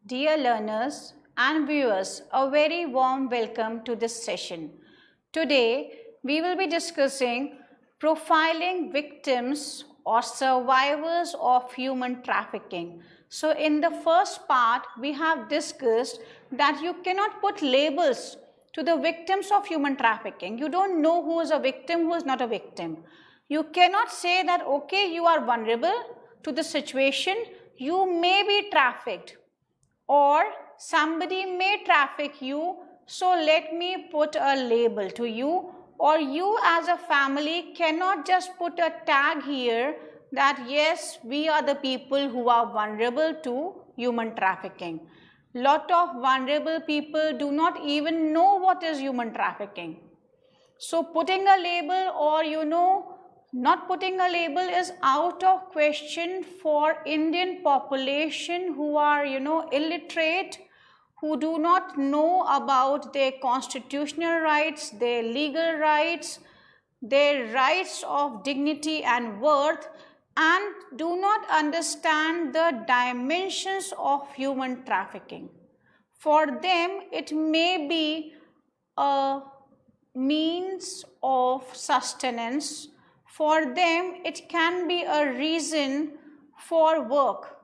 Dear learners and viewers, a very warm welcome to this session. Today, we will be discussing profiling victims or survivors of human trafficking. So in the first part, we have discussed that you cannot put labels to the victims of human trafficking. You don't know who is a victim, who is not a victim. You cannot say that, okay, you are vulnerable to the situation, you may be trafficked, or somebody may traffic you, so let me put a label to you, or you as a family cannot just put a tag here that yes, we are the people who are vulnerable to human trafficking. Lot of vulnerable people do not even know what is human trafficking. So putting a label or not putting a label is out of question for Indian population who are illiterate, who do not know about their constitutional rights, their legal rights, their rights of dignity and worth, and do not understand the dimensions of human trafficking. For them, it may be a means of sustenance. For them, it can be a reason for work.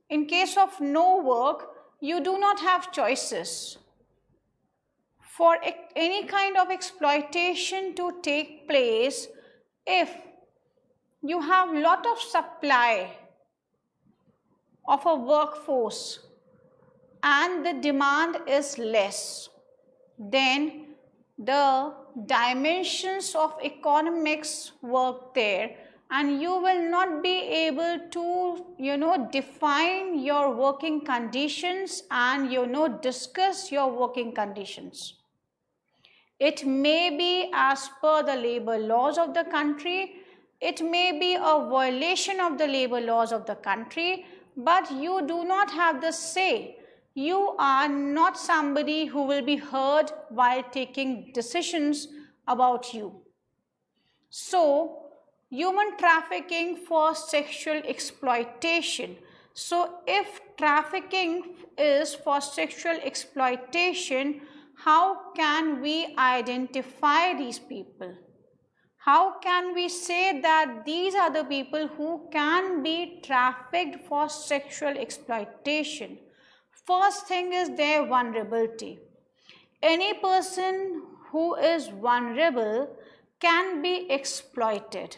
In case of no work, you do not have choices. For any kind of exploitation to take place, if you have lot of supply of a workforce and the demand is less, then the dimensions of economics work there, and you will not be able to define your working conditions and discuss your working conditions. It may be as per the labor laws of the country, it may be a violation of the labor laws of the country, but you do not have the say. You are not somebody who will be heard while taking decisions about you. So, human trafficking for sexual exploitation. So, if trafficking is for sexual exploitation, how can we identify these people? How can we say that these are the people who can be trafficked for sexual exploitation? First thing is their vulnerability. Any person who is vulnerable can be exploited,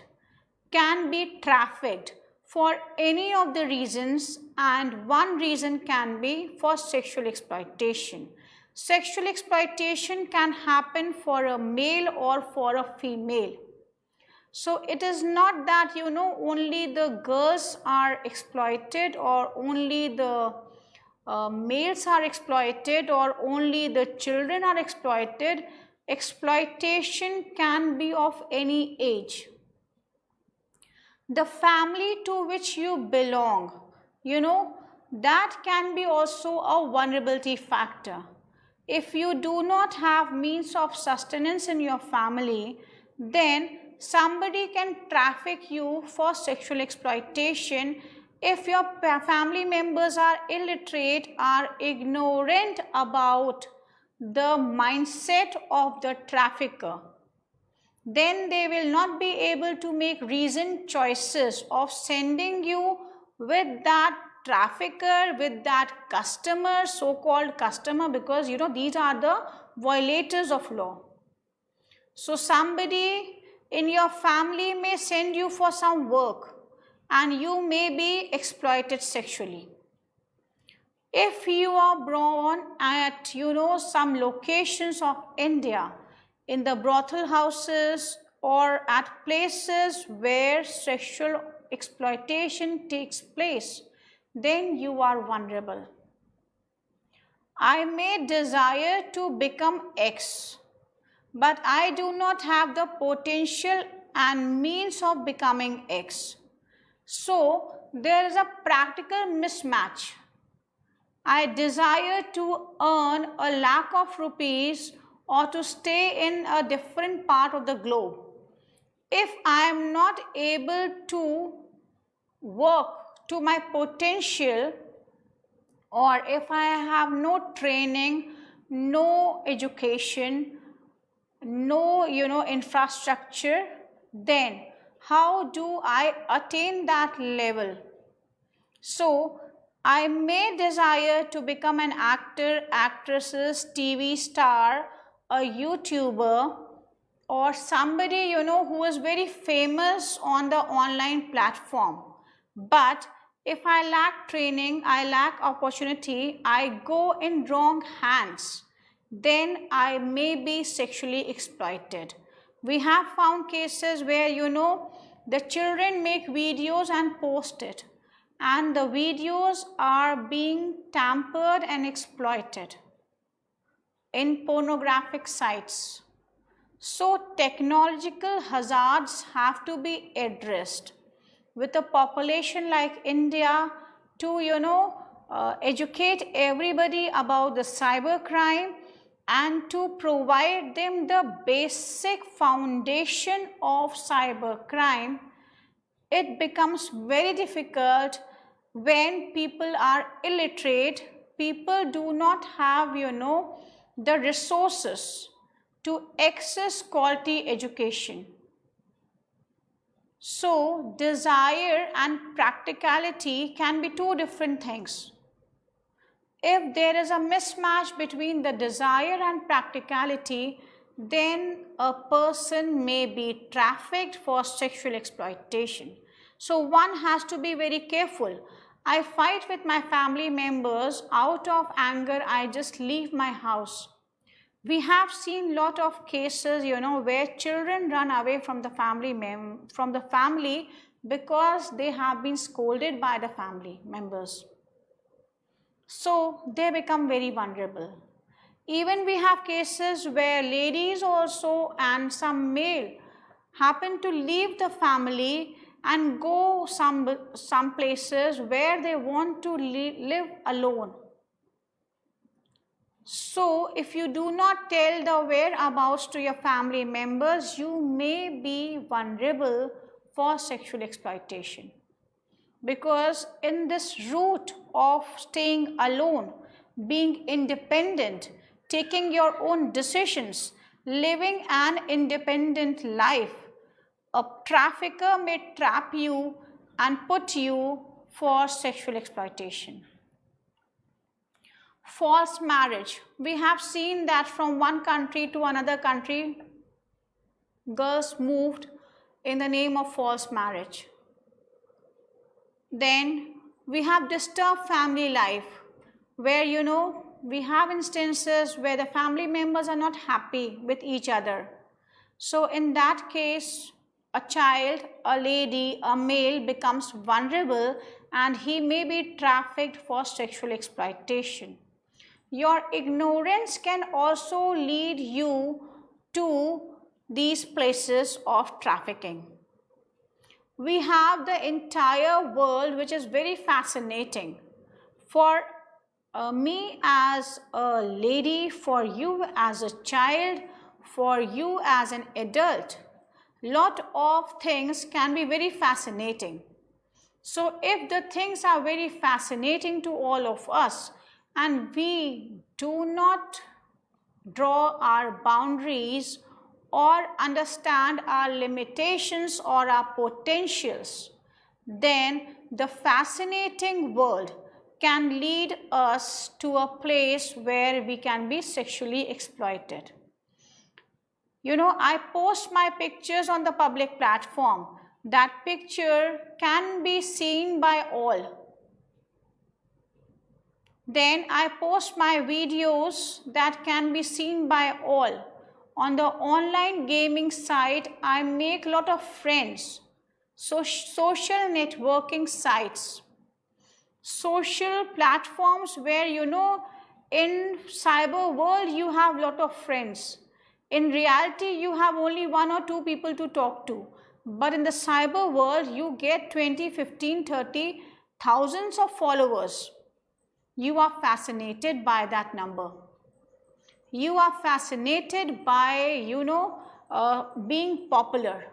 can be trafficked for any of the reasons, and one reason can be for sexual exploitation. Sexual exploitation can happen for a male or for a female. So it is not that only the girls are exploited, or only the males are exploited, or only the children are exploited. Exploitation can be of any age. The family to which you belong, that can be also a vulnerability factor. If you do not have means of sustenance in your family, then somebody can traffic you for sexual exploitation. If your family members are illiterate, are ignorant about the mindset of the trafficker, then they will not be able to make reasoned choices of sending you with that trafficker, with that customer, so-called customer, because these are the violators of law. So somebody in your family may send you for some work, and you may be exploited sexually. If you are born at some locations of India, in the brothel houses or at places where sexual exploitation takes place, then you are vulnerable. I may desire to become X, but I do not have the potential and means of becoming X. So, there is a practical mismatch. I desire to earn a lakh of rupees or to stay in a different part of the globe. If I am not able to work to my potential, or if I have no training, no education, no infrastructure, then how do I attain that level? So I may desire to become an actor, actresses, TV star, a YouTuber, or somebody who is very famous on the online platform. But if I lack training, I lack opportunity, I go in wrong hands, then I may be sexually exploited. We have found cases where the children make videos and post it, and the videos are being tampered and exploited in pornographic sites. So technological hazards have to be addressed. With a population like India, to educate everybody about the cybercrime and to provide them the basic foundation of cybercrime, it becomes very difficult when people are illiterate. People do not have the resources to access quality education. So desire and practicality can be two different things. If there is a mismatch between the desire and practicality, then a person may be trafficked for sexual exploitation. So one has to be very careful. I fight with my family members, out of anger I just leave my house. We have seen lot of cases where children run away from the family because they have been scolded by the family members. So they become very vulnerable. Even we have cases where ladies also and some male happen to leave the family and go some places where they want to live alone. So if you do not tell the whereabouts to your family members, you may be vulnerable for sexual exploitation. Because in this route of staying alone, being independent, taking your own decisions, living an independent life, a trafficker may trap you and put you for sexual exploitation. False marriage. We have seen that from one country to another country, girls moved in the name of false marriage. Then we have disturbed family life, where we have instances where the family members are not happy with each other. So in that case, a child, a lady, a male becomes vulnerable and he may be trafficked for sexual exploitation. Your ignorance can also lead you to these places of trafficking. We have the entire world, which is very fascinating. For me as a lady, for you as a child, for you as an adult, lot of things can be very fascinating. So if the things are very fascinating to all of us and we do not draw our boundaries or understand our limitations or our potentials, then the fascinating world can lead us to a place where we can be sexually exploited. I post my pictures on the public platform. That picture can be seen by all. Then I post my videos that can be seen by all. On the online gaming site, I make a lot of friends. So social networking sites, social platforms where in cyber world you have a lot of friends. In reality, you have only 1 or 2 people to talk to. But in the cyber world, you get 20, 15, 30, thousands of followers. You are fascinated by that number. You are fascinated by, being popular.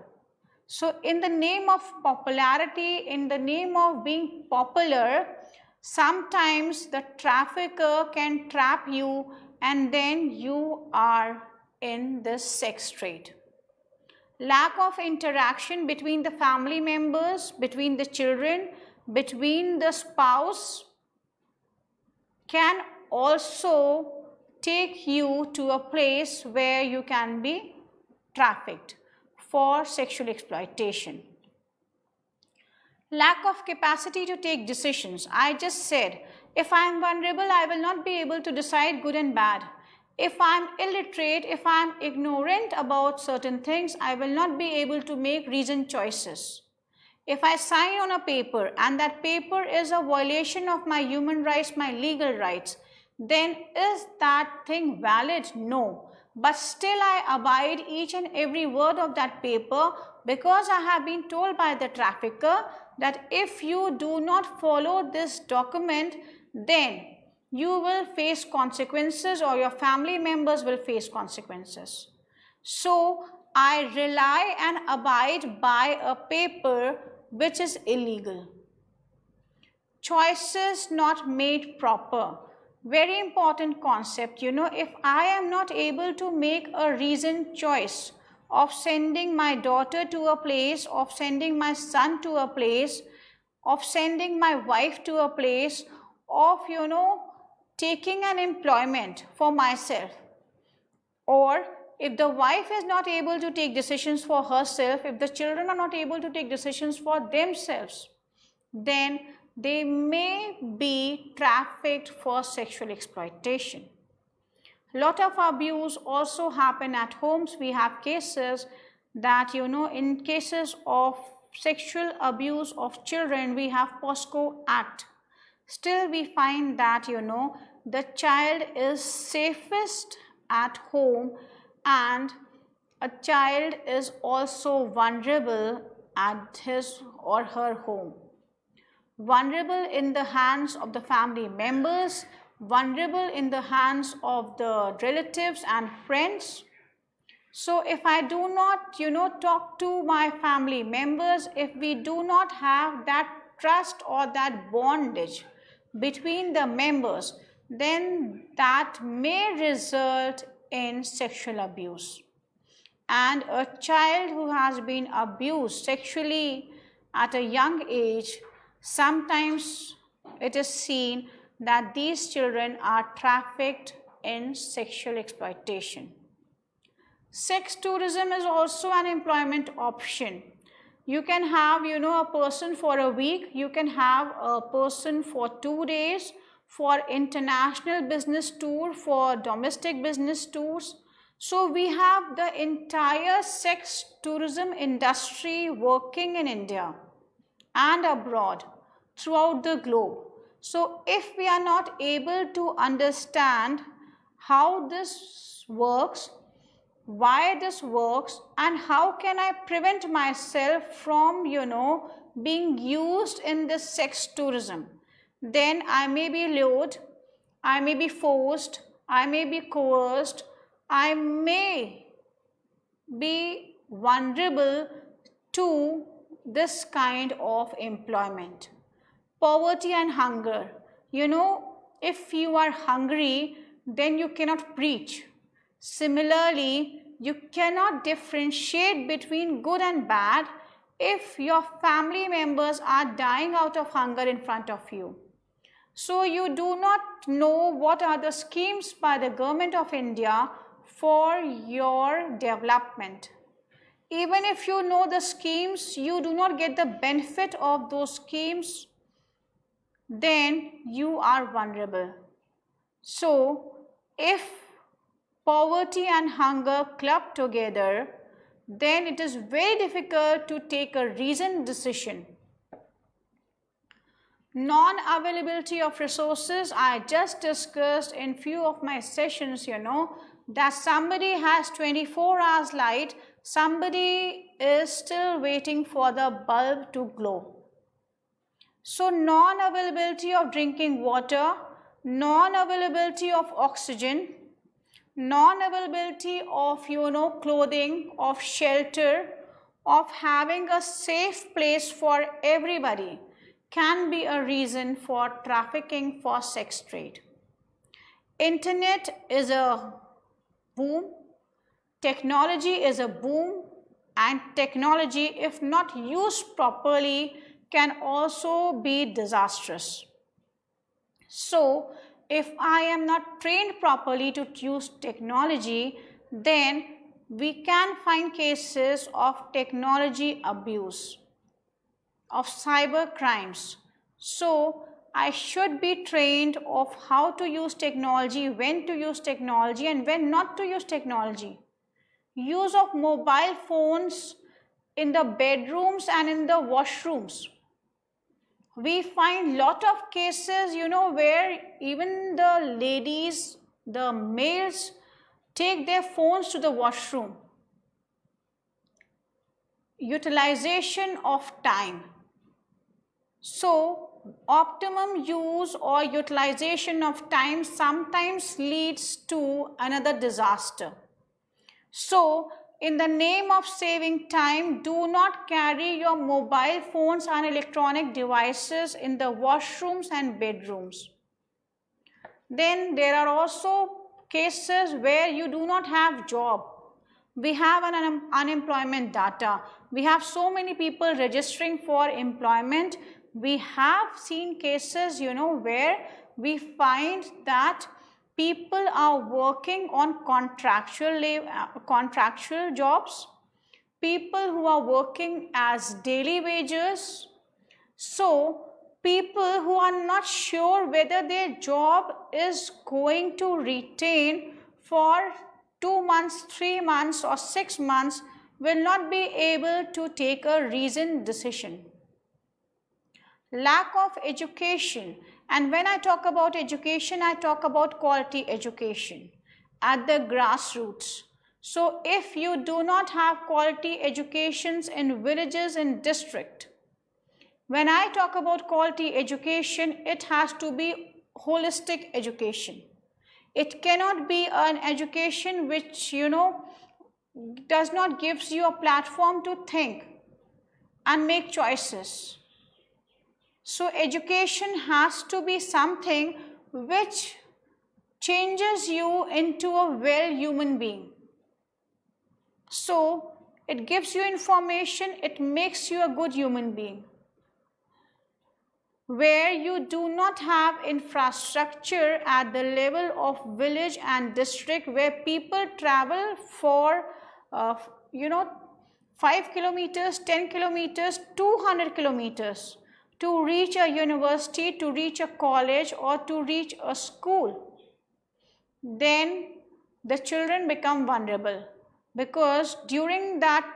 So in the name of popularity, in the name of being popular, Sometimes the trafficker can trap you and then you are in this sex trade. Lack of interaction between the family members, between the children, between the spouse can also take you to a place where you can be trafficked for sexual exploitation. Lack of capacity to take decisions. I just said, if I am vulnerable, I will not be able to decide good and bad. If I am illiterate, if I am ignorant about certain things, I will not be able to make reasoned choices. If I sign on a paper and that paper is a violation of my human rights, my legal rights, then is that thing valid? No. But still I abide each and every word of that paper because I have been told by the trafficker that if you do not follow this document, then you will face consequences or your family members will face consequences. So I rely and abide by a paper which is illegal. Choices not made proper. Very important concept. If I am not able to make a reasoned choice of sending my daughter to a place, of sending my son to a place, of sending my wife to a place, of, taking an employment for myself, or if the wife is not able to take decisions for herself, if the children are not able to take decisions for themselves, then they may be trafficked for sexual exploitation. A lot of abuse also happen at homes. We have cases that, in cases of sexual abuse of children, we have POSCO Act. Still we find that, the child is safest at home and a child is also vulnerable at his or her home. Vulnerable in the hands of the family members, vulnerable in the hands of the relatives and friends. So if I do not, talk to my family members, if we do not have that trust or that bondage between the members, then that may result in sexual abuse. And a child who has been abused sexually at a young age, sometimes it is seen that these children are trafficked in sexual exploitation. Sex tourism is also an employment option. You can have, a person for a week, you can have a person for 2 days, for international business tour, for domestic business tours. So we have the entire sex tourism industry working in India and abroad throughout the globe. So if we are not able to understand how this works, why this works, and how can I prevent myself from, being used in this sex tourism, then I may be lured, I may be forced, I may be coerced, I may be vulnerable to this kind of employment. Poverty and hunger. If you are hungry, then you cannot preach. Similarly, you cannot differentiate between good and bad if your family members are dying out of hunger in front of you. So you do not know what are the schemes by the government of India for your development. Even if you know the schemes, you do not get the benefit of those schemes, then you are vulnerable. So if poverty and hunger club together, then it is very difficult to take a reasoned decision. Non-availability of resources, I just discussed in few of my sessions, that somebody has 24 hours light, somebody is still waiting for the bulb to glow. So non-availability of drinking water, non-availability of oxygen, non-availability of, clothing, of shelter, of having a safe place for everybody can be a reason for trafficking for sex trade. Internet is a boom, technology is a boom, and technology, if not used properly, can also be disastrous. So, if I am not trained properly to use technology, then we can find cases of technology abuse, of cyber crimes. So, I should be trained of how to use technology, when to use technology, and when not to use technology. Use of mobile phones in the bedrooms and in the washrooms. We find lot of cases, where even the ladies, the males, take their phones to the washroom. Utilization of time. So, optimum use or utilization of time sometimes leads to another disaster. So, in the name of saving time, do not carry your mobile phones and electronic devices in the washrooms and bedrooms. Then there are also cases where you do not have job. We have an unemployment data. We have so many people registering for employment. We have seen cases, where we find that people are working on contractual jobs, people who are working as daily wages. So, people who are not sure whether their job is going to retain for 2 months, 3 months or 6 months will not be able to take a reasoned decision. Lack of education. And when I talk about education, I talk about quality education at the grassroots. So, if you do not have quality educations in villages and district, when I talk about quality education, it has to be holistic education. It cannot be an education which, does not gives you a platform to think and make choices. So, education has to be something which changes you into a well human being. So, it gives you information, it makes you a good human being. Where you do not have infrastructure at the level of village and district, where people travel for 5 kilometers, 10 kilometers, 200 kilometers to reach a university, to reach a college or to reach a school, then the children become vulnerable, because during that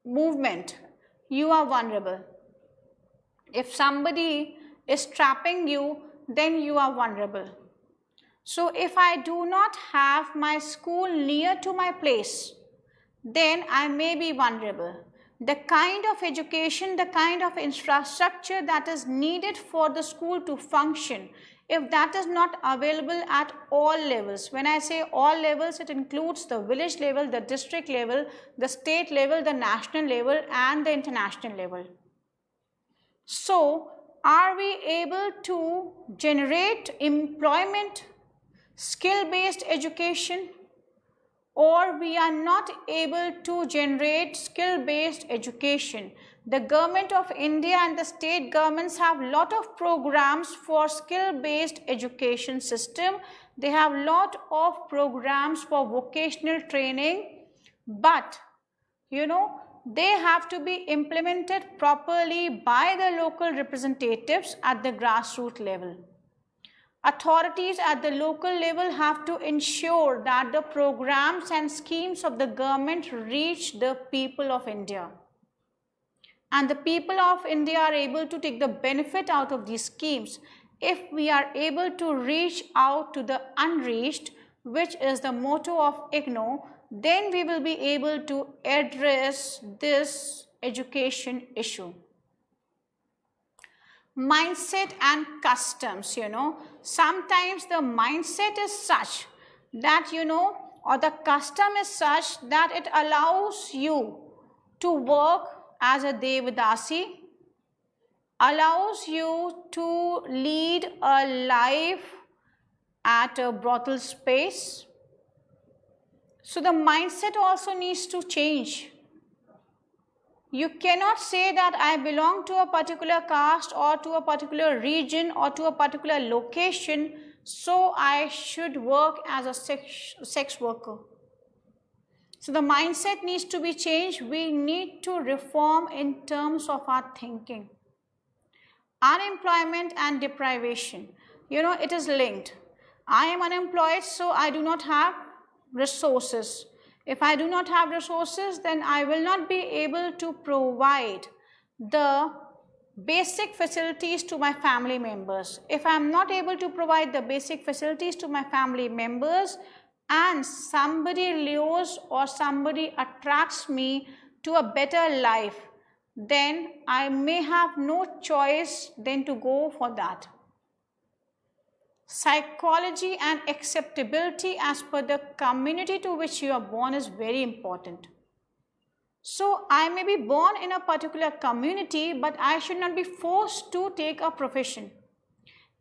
movement you are vulnerable. If somebody is trapping you, then you are vulnerable. So, if I do not have my school near to my place, then I may be vulnerable. The kind of education, the kind of infrastructure that is needed for the school to function, if that is not available at all levels, when I say all levels, it includes the village level, the district level, the state level, the national level and the international level. So, are we able to generate employment, skill-based education, or we are not able to generate skill-based education? The government of India and the state governments have a lot of programs for skill-based education system. They have a lot of programs for vocational training, but they have to be implemented properly by the local representatives at the grassroots level. Authorities at the local level have to ensure that the programs and schemes of the government reach the people of India. And the people of India are able to take the benefit out of these schemes. If we are able to reach out to the unreached, which is the motto of IGNOU, then we will be able to address this education issue. Mindset and customs, sometimes the mindset is such that, or the custom is such that it allows you to work as a Devadasi, allows you to lead a life at a brothel space. So the mindset also needs to change. You cannot say that I belong to a particular caste or to a particular region or to a particular location, so I should work as a sex worker. So the mindset needs to be changed. We need to reform in terms of our thinking. Unemployment and deprivation. It is linked. I am unemployed, so I do not have resources. If I do not have resources, then I will not be able to provide the basic facilities to my family members. If I am not able to provide the basic facilities to my family members and somebody lures or somebody attracts me to a better life, then I may have no choice than to go for that. Psychology and acceptability as per the community to which you are born is very important. So I may be born in a particular community, but I should not be forced to take a profession.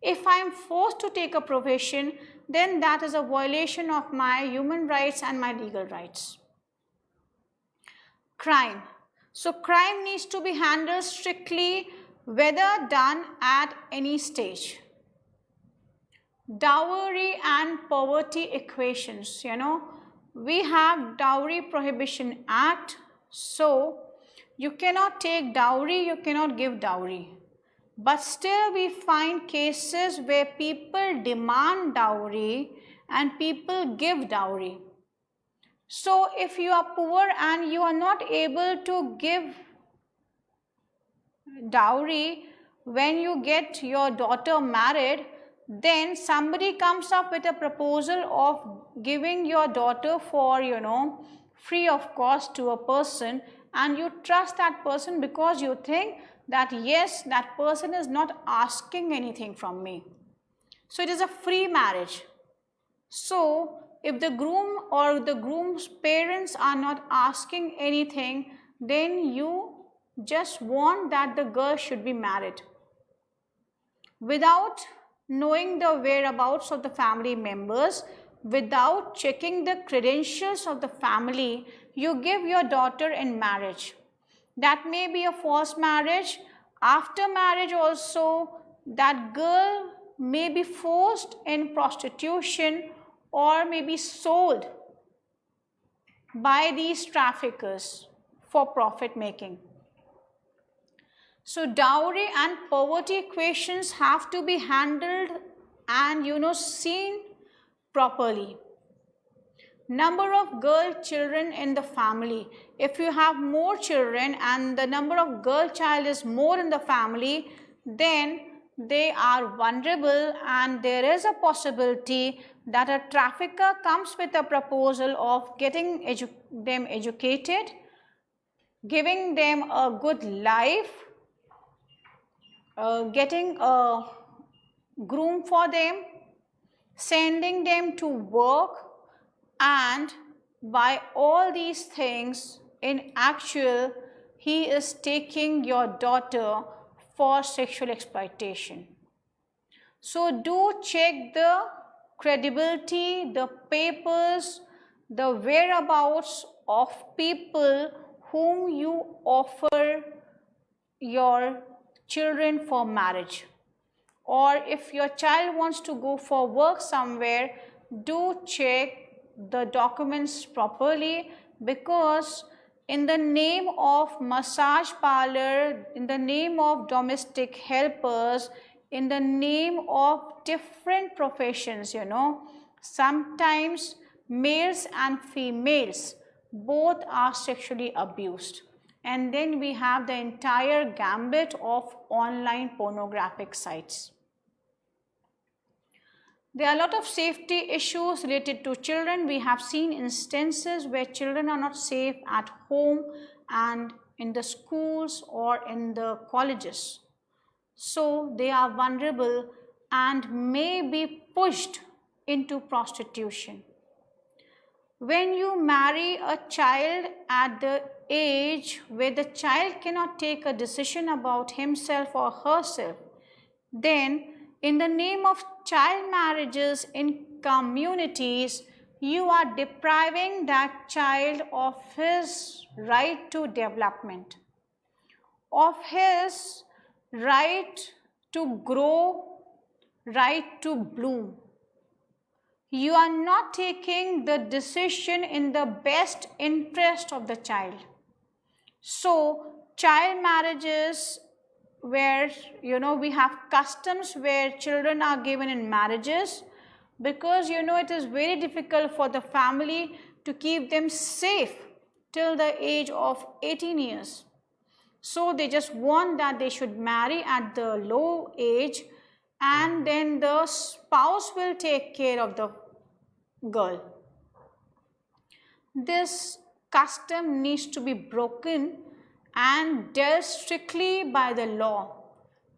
If I am forced to take a profession, then that is a violation of my human rights and my legal rights. Crime. So crime needs to be handled strictly, whether done at any stage. Dowry and poverty equations. We have Dowry Prohibition Act, so you cannot take dowry, you cannot give dowry. But still we find cases where people demand dowry and people give dowry. So if you are poor and you are not able to give dowry when you get your daughter married, then somebody comes up with a proposal of giving your daughter for, free of cost to a person, and you trust that person because you think that yes, that person is not asking anything from me. So it is a free marriage. So if the groom or the groom's parents are not asking anything, then you just want that the girl should be married. Without knowing the whereabouts of the family members, without checking the credentials of the family, you give your daughter in marriage. That may be a false marriage. After marriage also, that girl may be forced in prostitution or may be sold by these traffickers for profit making. So dowry and poverty equations have to be handled and seen properly. Number of girl children in the family. If you have more children and the number of girl child is more in the family, then they are vulnerable and there is a possibility that a trafficker comes with a proposal of getting them educated, giving them a good life, getting a groom for them, sending them to work, and by all these things, in actual, he is taking your daughter for sexual exploitation. So do check the credibility, the papers, the whereabouts of people whom you offer your children for marriage. Or if your child wants to go for work somewhere, do check the documents properly, because in the name of massage parlor, in the name of domestic helpers, in the name of different professions, sometimes males and females both are sexually abused. And then we have the entire gambit of online pornographic sites. There are a lot of safety issues related to children. We have seen instances where children are not safe at home and in the schools or in the colleges. So they are vulnerable and may be pushed into prostitution. When you marry a child at the age where the child cannot take a decision about himself or herself, then in the name of child marriages in communities, you are depriving that child of his right to development, of his right to grow, right to bloom. You are not taking the decision in the best interest of the child. So, child marriages where we have customs where children are given in marriages because it is very difficult for the family to keep them safe till the age of 18 years. So they just want that they should marry at the low age and then the spouse will take care of the girl. This custom needs to be broken and dealt strictly by the law,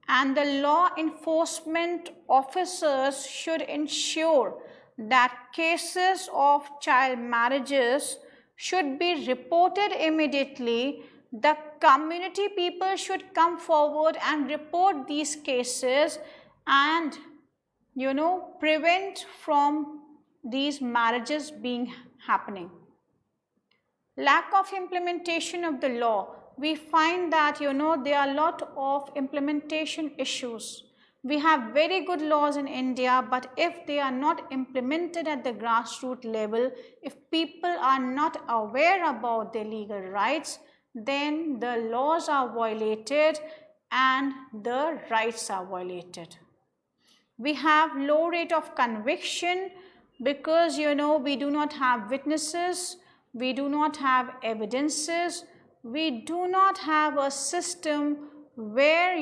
and the law enforcement officers should ensure that cases of child marriages should be reported immediately. The community people should come forward and report these cases and prevent from these marriages being happening. Lack of implementation of the law. We find that there are a lot of implementation issues. We have very good laws in India, but if they are not implemented at the grassroots level, if people are not aware about their legal rights, then the laws are violated and the rights are violated. We have low rate of conviction because we do not have witnesses, we do not have evidences, we do not have a system where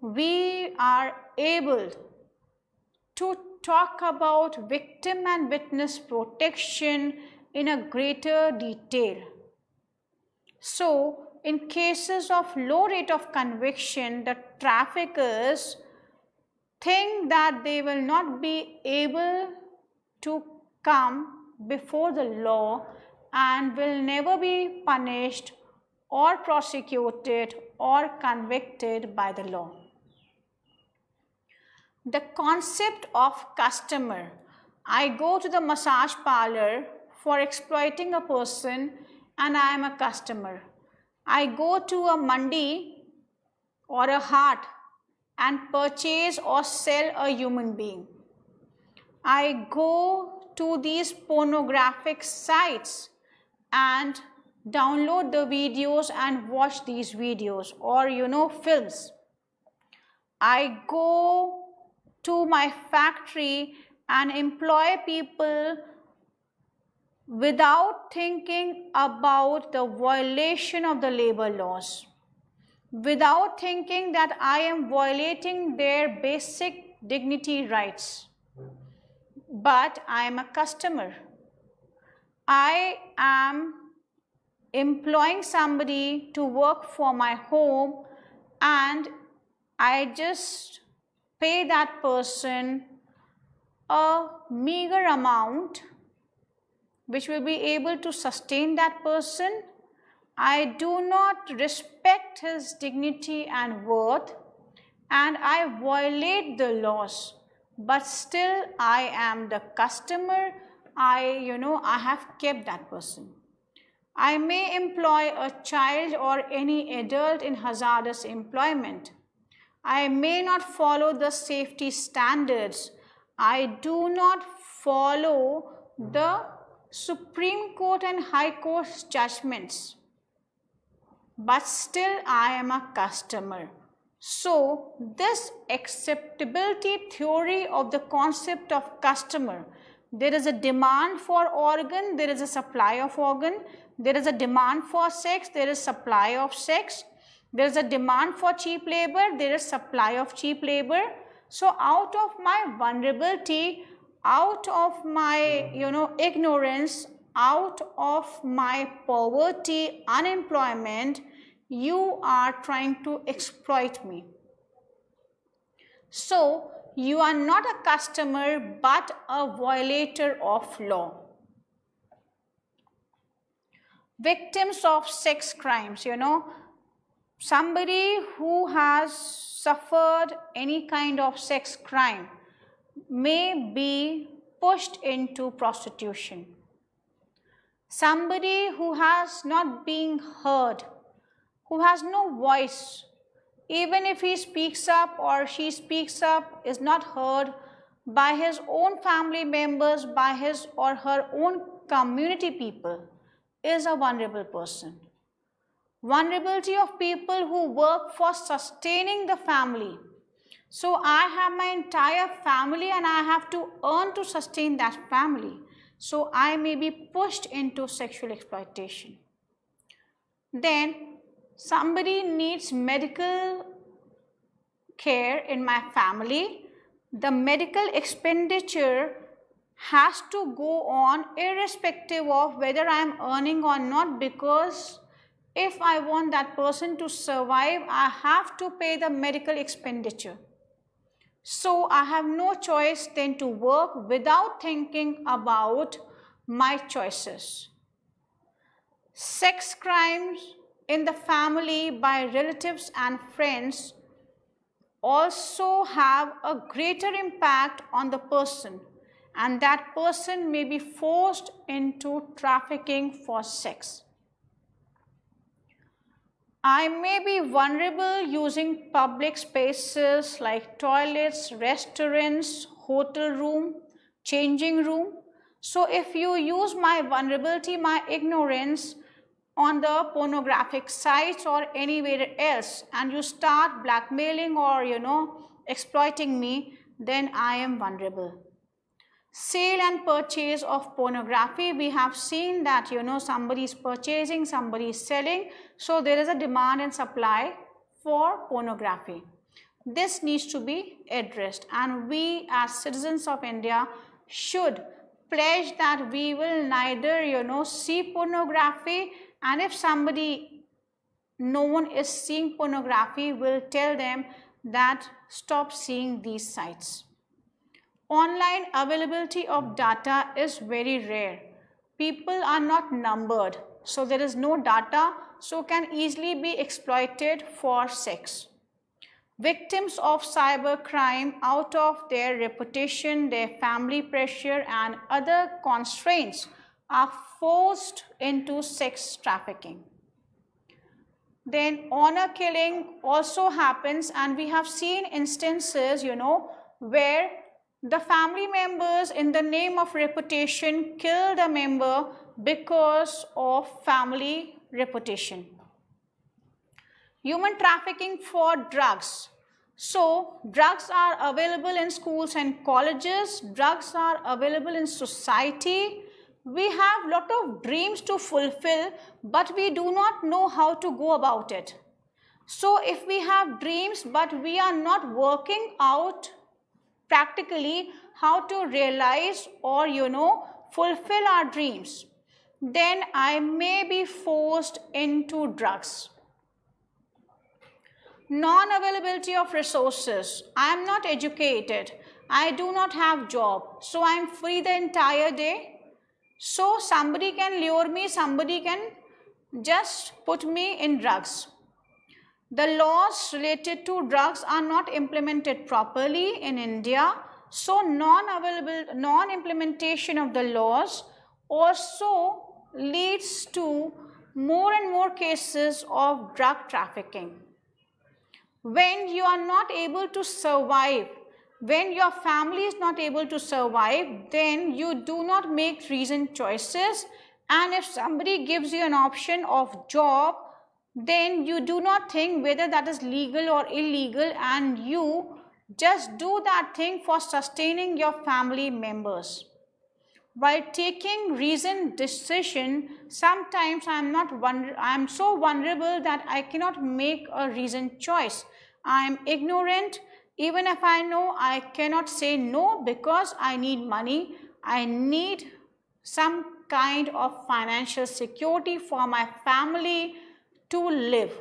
we are able to talk about victim and witness protection in a greater detail. So in cases of low rate of conviction, the traffickers think that they will not be able to come before the law and will never be punished or prosecuted or convicted by the law. The concept of customer. I go to the massage parlor for exploiting a person and I am a customer. I go to a mandi or a hut and purchase or sell a human being. I go to these pornographic sites and download the videos and watch these videos or films. I go to my factory and employ people without thinking about the violation of the labor laws, without thinking that I am violating their basic dignity rights. But I am a customer. I am employing somebody to work for my home and I just pay that person a meager amount which will be able to sustain that person. I do not respect his dignity and worth and I violate the laws, but still I am the customer. I have kept that person. I may employ a child or any adult in hazardous employment. I may not follow the safety standards. I do not follow the Supreme Court and High Court's judgments, but still I am a customer. So this acceptability theory of the concept of customer, there is a demand for organ, there is a supply of organ, there is a demand for sex, there is supply of sex, there is a demand for cheap labor, there is supply of cheap labor. So out of my vulnerability, out of my ignorance, out of my poverty, unemployment, you are trying to exploit me. So you are not a customer but a violator of law. Victims of sex crimes, somebody who has suffered any kind of sex crime may be pushed into prostitution. Somebody who has not been heard, who has no voice, even if he speaks up or she speaks up, is not heard by his own family members, by his or her own community people, is a vulnerable person. Vulnerability of people who work for sustaining the family. So I have my entire family and I have to earn to sustain that family. So I may be pushed into sexual exploitation. Then somebody needs medical care in my family. The medical expenditure has to go on irrespective of whether I am earning or not, because if I want that person to survive, I have to pay the medical expenditure. So I have no choice than to work without thinking about my choices. Sex crimes in the family by relatives and friends also have a greater impact on the person, and that person may be forced into trafficking for sex. I may be vulnerable using public spaces like toilets, restaurants, hotel room, changing room. So if you use my vulnerability, my ignorance on the pornographic sites or anywhere else, and you start blackmailing or exploiting me, then I am vulnerable. Sale and purchase of pornography, we have seen that somebody is purchasing, somebody is selling, so there is a demand and supply for pornography. This needs to be addressed, and we as citizens of India should pledge that we will neither see pornography, and if no one is seeing pornography, will tell them that stop seeing these sites. Online availability of data is very rare. People are not numbered, so there is no data, so can easily be exploited for sex. Victims of cybercrime, out of their reputation, their family pressure and other constraints, are forced into sex trafficking. Then honor killing also happens, and we have seen instances where the family members in the name of reputation kill the member because of family reputation. Human trafficking for drugs. So drugs are available in schools and colleges, drugs are available in society. We have a lot of dreams to fulfill, but we do not know how to go about it. So if we have dreams but we are not working out practically how to realize or fulfill our dreams, then I may be forced into drugs. Non-availability of resources. I am not educated, I do not have job, so I am free the entire day. So somebody can lure me, somebody can just put me in drugs. The laws related to drugs are not implemented properly in India, so non-implementation of the laws also leads to more and more cases of drug trafficking. When you are not able to survive, when your family is not able to survive, then you do not make reasoned choices, and if somebody gives you an option of job, then you do not think whether that is legal or illegal, and you just do that thing for sustaining your family members. While taking reasoned decision, sometimes I am so vulnerable that I cannot make a reasoned choice. I am ignorant. Even if I know, I cannot say no because I need money. I need some kind of financial security for my family to live.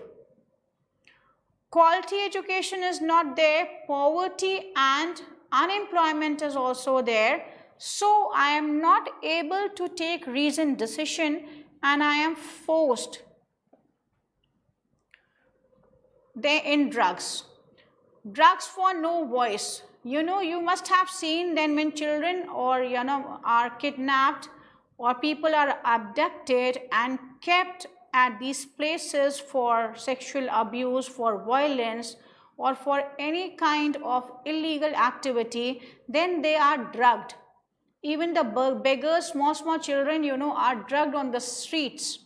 Quality education is not there, poverty and unemployment is also there. So I am not able to take reasoned decision, and I am forced in drugs. Drugs for no voice. You must have seen then when children or are kidnapped or people are abducted and kept at these places for sexual abuse, for violence, or for any kind of illegal activity, then they are drugged. Even the beggars, small children, are drugged on the streets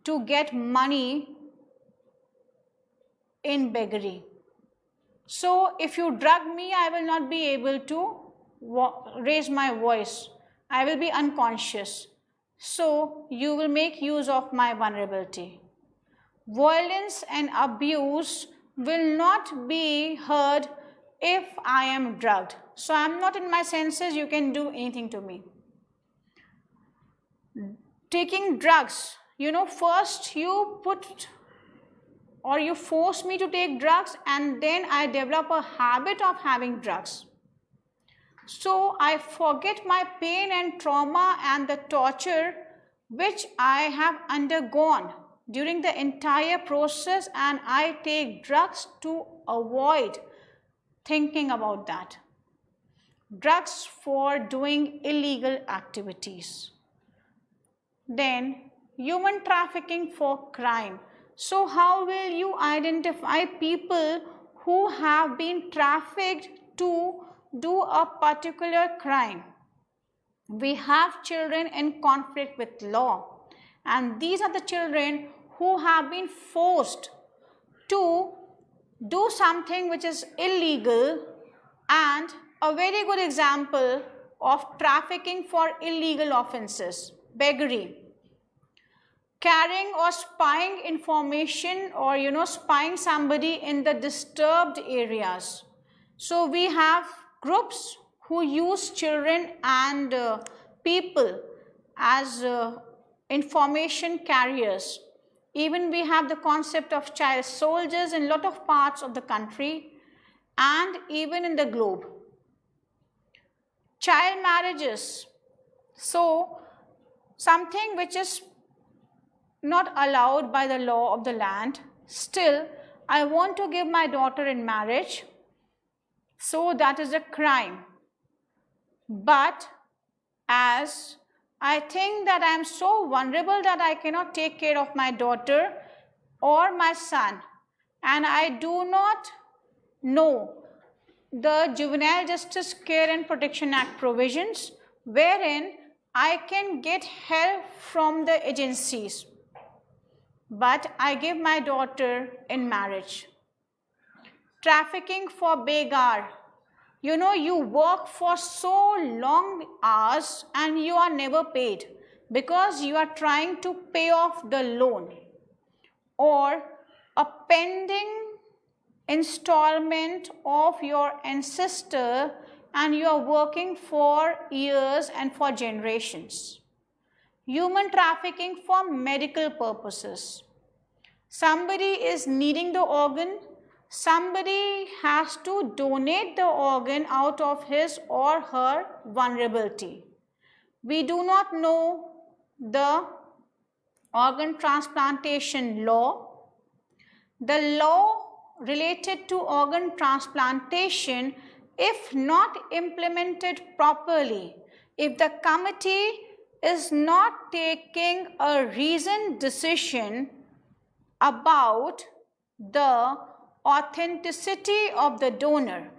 to get money in beggary. So if you drug me, I will not be able to raise my voice. I will be unconscious. So you will make use of my vulnerability. Violence and abuse will not be heard if I am drugged. So I am not in my senses, you can do anything to me. Taking drugs, first you force me to take drugs, and then I develop a habit of having drugs. So I forget my pain and trauma and the torture which I have undergone during the entire process, and I take drugs to avoid thinking about that. Drugs for doing illegal activities. Then human trafficking for crime. So how will you identify people who have been trafficked to do a particular crime? We have children in conflict with law, and these are the children who have been forced to do something which is illegal. And a very good example of trafficking for illegal offenses: beggary, carrying or spying information, or spying somebody in the disturbed areas. So we have groups who use children and people as information carriers. Even we have the concept of child soldiers in a lot of parts of the country and even in the globe. Child marriages. So something which is not allowed by the law of the land, still I want to give my daughter in marriage, so that is a crime. But as I think that I am so vulnerable that I cannot take care of my daughter or my son, and I do not know the Juvenile Justice Care and Protection Act provisions wherein I can get help from the agencies, but I give my daughter in marriage. Trafficking for begar. You work for so long hours and you are never paid because you are trying to pay off the loan, or a pending installment of your ancestor, and you are working for years and for generations. Human trafficking for medical purposes. Somebody is needing the organ, somebody has to donate the organ out of his or her vulnerability. We do not know the organ transplantation law. The law related to organ transplantation, if not implemented properly, if the committee is not taking a reasoned decision about the authenticity of the donor,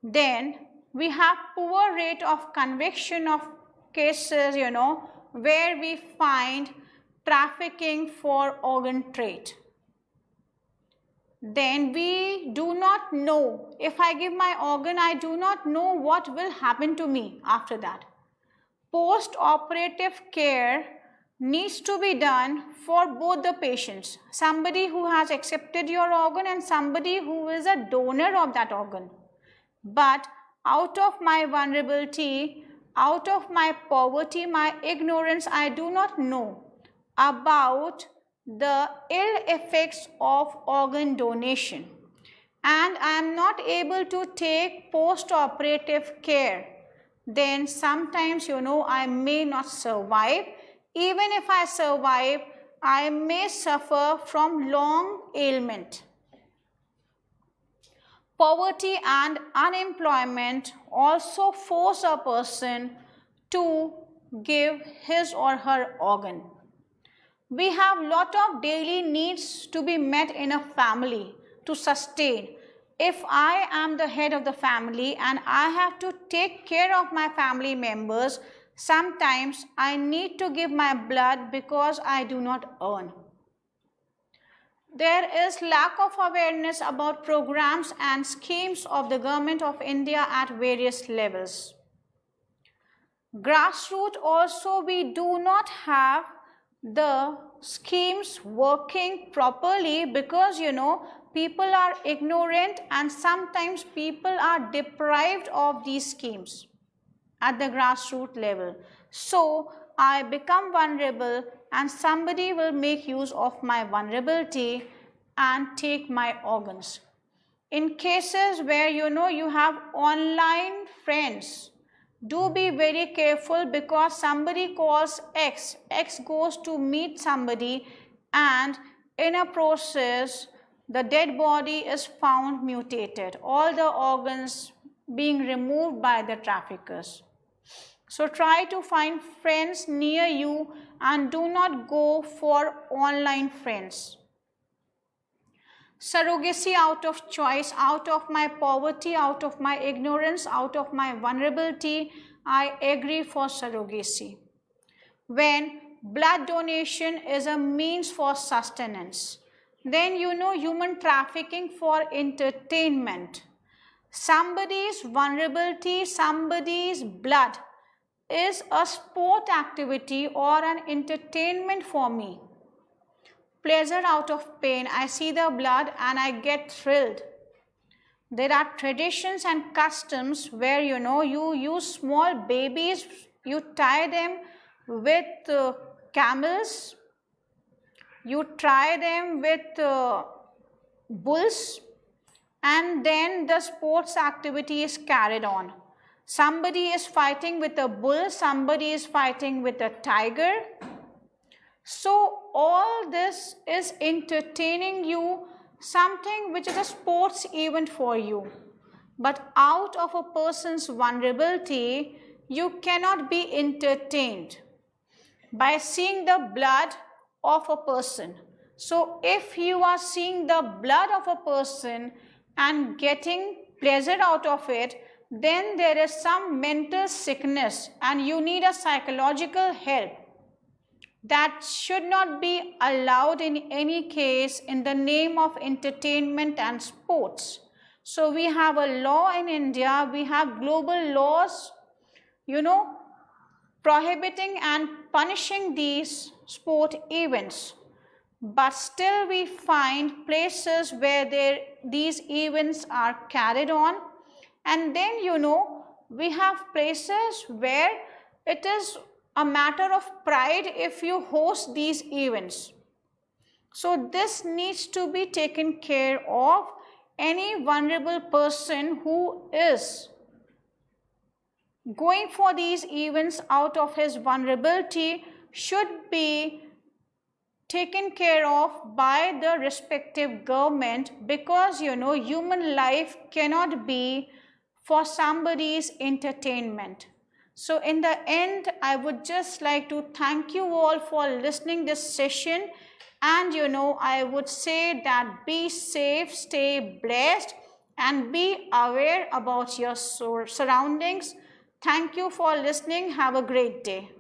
then we have poor rate of conviction of cases, where we find trafficking for organ trade. Then we do not know, if I give my organ, I do not know what will happen to me after that. Post-operative care needs to be done for both the patients, somebody who has accepted your organ and somebody who is a donor of that organ. But out of my vulnerability, out of my poverty, my ignorance, I do not know about the ill effects of organ donation, and I am not able to take post-operative care. Then sometimes I may not survive Even if I survive, I may suffer from long ailment. Poverty and unemployment also force a person to give his or her organ. We have lot of daily needs to be met in a family to sustain. If I am the head of the family and I have to take care of my family members, sometimes I need to give my blood because I do not earn. There is lack of awareness about programs and schemes of the government of India at various levels. Grassroots also, we do not have the schemes working properly because people are ignorant and sometimes people are deprived of these schemes at the grassroots level. So I become vulnerable and somebody will make use of my vulnerability and take my organs. In cases where you have online friends, do be very careful because somebody calls X goes to meet somebody and in a process the dead body is found mutated, all the organs being removed by the traffickers. So try to find friends near you and do not go for online friends. Surrogacy out of choice, out of my poverty, out of my ignorance, out of my vulnerability, I agree for surrogacy. When blood donation is a means for sustenance, then human trafficking for entertainment. Somebody's vulnerability, somebody's blood is a sport activity or an entertainment for me. Pleasure out of pain. I see the blood and I get thrilled. There are traditions and customs where you use small babies, you tie them with camels, you tie them with bulls, and then the sports activity is carried on. Somebody is fighting with a bull, somebody is fighting with a tiger. So all this is entertaining you, something which is a sports event for you. But out of a person's vulnerability, you cannot be entertained by seeing the blood of a person. So if you are seeing the blood of a person and getting pleasure out of it, then there is some mental sickness and you need a psychological help. That should not be allowed in any case in the name of entertainment and sports. So we have a law in India, we have global laws, prohibiting and punishing these sport events. But still we find places where these events are carried on. And then we have places where it is a matter of pride if you host these events. So this needs to be taken care of. Any vulnerable person who is going for these events out of his vulnerability should be taken care of by the respective government because human life cannot be for somebody's entertainment. So in the end, I would just like to thank you all for listening this session. And I would say that be safe, stay blessed, and be aware about your surroundings. Thank you for listening. Have a great day.